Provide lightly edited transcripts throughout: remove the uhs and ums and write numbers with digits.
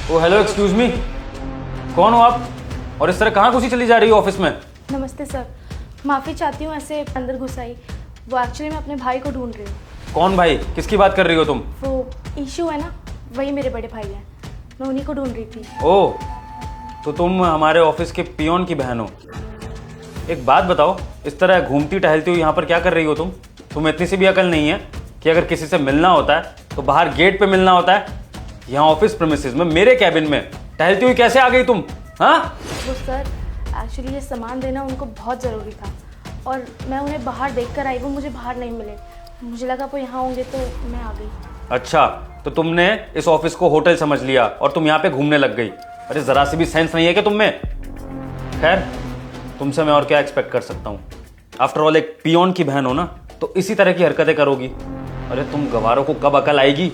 ओ hello, excuse me, कौन हो आप और इस तरह कहाँ घुसी चली जा रही हो ऑफिस में? नमस्ते सर, माफ़ी चाहती हूँ ऐसे अंदर घुस आई। वो एक्चुअली मैं अपने भाई को ढूंढ रही हूँ। कौन भाई? किसकी बात कर रही हो तुम? वो ईशू है ना, वही मेरे बड़े भाई हैं। मैं उन्हीं को ढूंढ रही थी। ओह, तो तुम हमारे ऑफिस के पियोन की बहन हो। एक बात बताओ, इस तरह घूमती टहलती हुई यहाँ पर क्या कर रही हो तुम? तुम्हें इतनी सी भी अकल नहीं है कि अगर किसी से मिलना होता है तो बाहर गेट पे मिलना होता है? यहाँ ऑफिस प्रीमिसेस में मेरे कैबिन में टहलती हुई कैसे आ गई तुम? हाँ? वो सर, एक्चुअली ये सामान देना उनको बहुत ज़रूरी था और मैं उन्हें बाहर देख कर आई। वो मुझे बाहर नहीं मिले, मुझे लगा वो यहाँ होंगे तो मैं आ गई। अच्छा, तो तुमने इस ऑफिस को होटल समझ लिया और तुम यहाँ पे घूमने लग गई। अरे जरा सी भी सेंस नहीं है क्या तुम में? खैर, तुमसे मैं और क्या एक्सपेक्ट कर सकता हूँ? आफ्टर ऑल एक पियोन की बहन हो ना, तो इसी तरह की हरकतें करोगी। अरे तुम गवारों को कब अकल आएगी?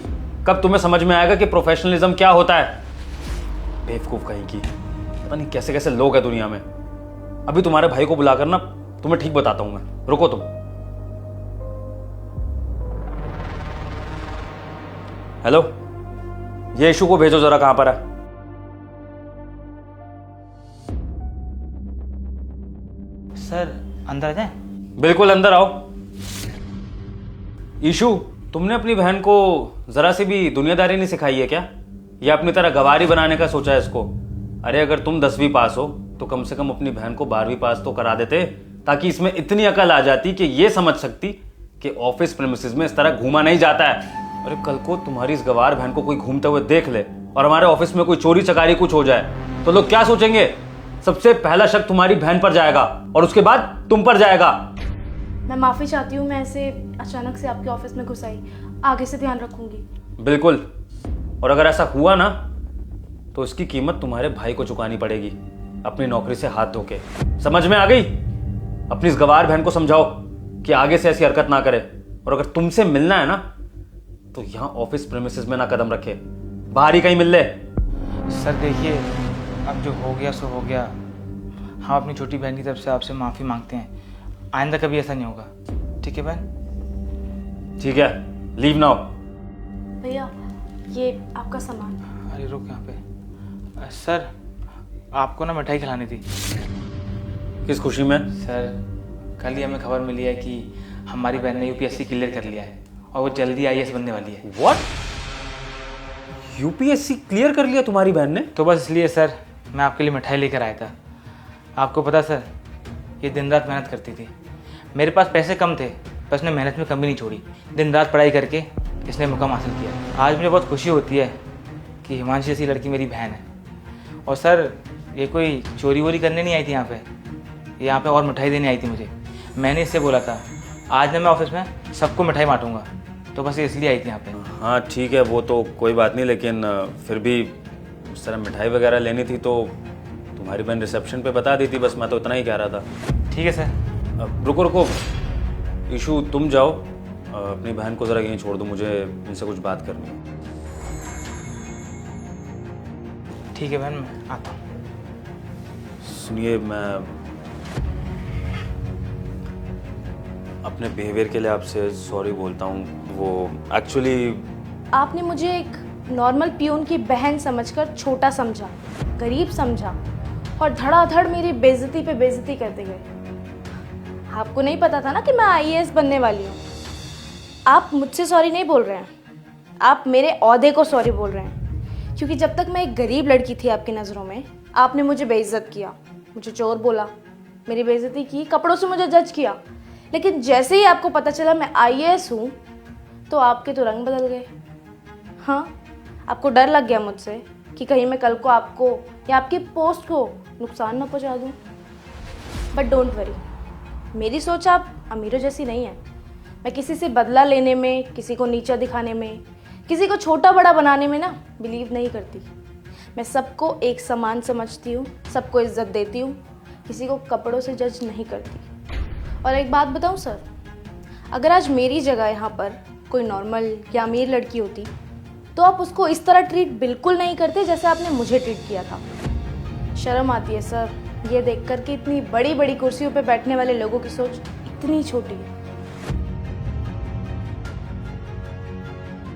कब तुम्हें समझ में आएगा कि प्रोफेशनलिज्म क्या होता है? बेवकूफ कहीं की, पता नहीं कैसे कैसे लोग हैं दुनिया में। अभी तुम्हारे भाई को बुलाकर ना तुम्हें ठीक बताता हूं मैं। रुको तुम। हेलो, ये इशू को भेजो जरा, कहां पर है? सर अंदर आ जाए? बिल्कुल अंदर आओ। ईशू, तुमने अपनी बहन को जरा सी भी दुनियादारी नहीं सिखाई है क्या? या अपनी तरह गवारी बनाने का सोचा है इसको? अरे अगर तुम 10वीं पास हो तो कम से कम अपनी बहन को 12वीं पास तो करा देते, ताकि इसमें इतनी अकल आ जाती कि ये समझ सकती कि ऑफिस प्रीमिसेस में इस तरह घूमा नहीं जाता है। अरे कल को तुम्हारी इस गवार बहन को कोई घूमते हुए देख ले और हमारे ऑफिस में कोई चोरी चकारी कुछ हो जाए तो लोग क्या सोचेंगे? सबसे पहला शक तुम्हारी बहन पर जाएगा और उसके बाद तुम पर जाएगा। मैं माफ़ी चाहती हूँ, मैं ऐसे अचानक से आपके ऑफिस में घुस आई। आगे से ध्यान रखूंगी। बिल्कुल, और अगर ऐसा हुआ ना तो इसकी कीमत तुम्हारे भाई को चुकानी पड़ेगी, अपनी नौकरी से हाथ धोके। समझ में आ गई? अपनी इस गवार बहन को समझाओ कि आगे से ऐसी हरकत ना करे, और अगर तुमसे मिलना है ना तो यहाँ ऑफिस प्रीमिसेस में ना कदम रखे, बाहर ही कहीं मिल ले। सर देखिए, अब जो हो गया सो हो गया। हम अपनी छोटी बहन की तरफ से आपसे माफ़ी मांगते हैं। आइंदा कभी ऐसा नहीं होगा, ठीक है बहन? ठीक है, लीव नाउ। भैया, ये आपका सामान। अरे रुक यहाँ पे। सर आपको ना मिठाई खिलानी थी। किस खुशी में? सर कल ही हमें खबर मिली है कि हमारी बहन ने यूपीएससी क्लियर कर लिया है और वो जल्दी आईएएस बनने वाली है। व्हाट? यूपीएससी क्लियर कर लिया तुम्हारी बहन ने? तो बस इसलिए सर मैं आपके लिए मिठाई लेकर आया था। आपको पता सर, ये दिन रात मेहनत करती थी। मेरे पास पैसे कम थे पर इसने मेहनत में कमी नहीं छोड़ी। दिन रात पढ़ाई करके इसने मुकाम हासिल किया। आज मुझे बहुत खुशी होती है कि हिमांशी जैसी लड़की मेरी बहन है। और सर ये कोई चोरी वोरी करने नहीं आई थी यहाँ पे और मिठाई देने आई थी मुझे। मैंने इससे बोला था आज ना मैं ऑफिस में सबको मिठाई बांटूंगा, तो बस इसलिए आई थी यहाँ पे। हाँ ठीक है, वो तो कोई बात नहीं, लेकिन फिर भी उस तरह मिठाई वगैरह लेनी थी तो तुम्हारी बहन रिसेप्शन पे बता दी थी, बस मैं तो इतना ही कह रहा था। ठीक है सर। रुको रुको, ईशू तुम जाओ, अपनी बहन को ज़रा यहीं छोड़ दो, मुझे इनसे कुछ बात करनी है। ठीक है बहन, मैं आता हूँ। सुनिए, मैं अपने बिहेवियर के लिए आपसे सॉरी बोलता हूँ। वो एक्चुअली आपने मुझे एक नॉर्मल पियून की बहन समझकर छोटा समझा, गरीब समझा और धड़ाधड़ मेरी बेइज्जती पे बेइज्जती करते गए। आपको नहीं पता था ना कि मैं आईएएस बनने वाली हूँ। आप मुझसे सॉरी नहीं बोल रहे हैं, आप मेरे ओहदे को सॉरी बोल रहे हैं, क्योंकि जब तक मैं एक गरीब लड़की थी आपकी नज़रों में, आपने मुझे बेइज्जत किया, मुझे चोर बोला, मेरी बेइज्जती की, कपड़ों से मुझे जज किया। लेकिन जैसे ही आपको पता चला मैं आईएएस हूँ तो आपके तो रंग बदल गए। हाँ, आपको डर लग गया मुझसे कि कहीं मैं कल को आपको या आपकी पोस्ट को नुकसान ना पहुँचा दूँ। बट डोंट वरी, मेरी सोच आप अमीरों जैसी नहीं है। मैं किसी से बदला लेने में, किसी को नीचा दिखाने में, किसी को छोटा बड़ा बनाने में ना बिलीव नहीं करती। मैं सबको एक समान समझती हूँ, सबको इज्जत देती हूँ, किसी को कपड़ों से जज नहीं करती। और एक बात बताऊँ सर, अगर आज मेरी जगह यहाँ पर कोई नॉर्मल या अमीर लड़की होती तो आप उसको इस तरह ट्रीट बिल्कुल नहीं करते जैसे आपने मुझे ट्रीट किया था। शर्म आती है सर ये देखकर कि इतनी बड़ी बड़ी कुर्सियों पे बैठने वाले लोगों की सोच इतनी छोटी है।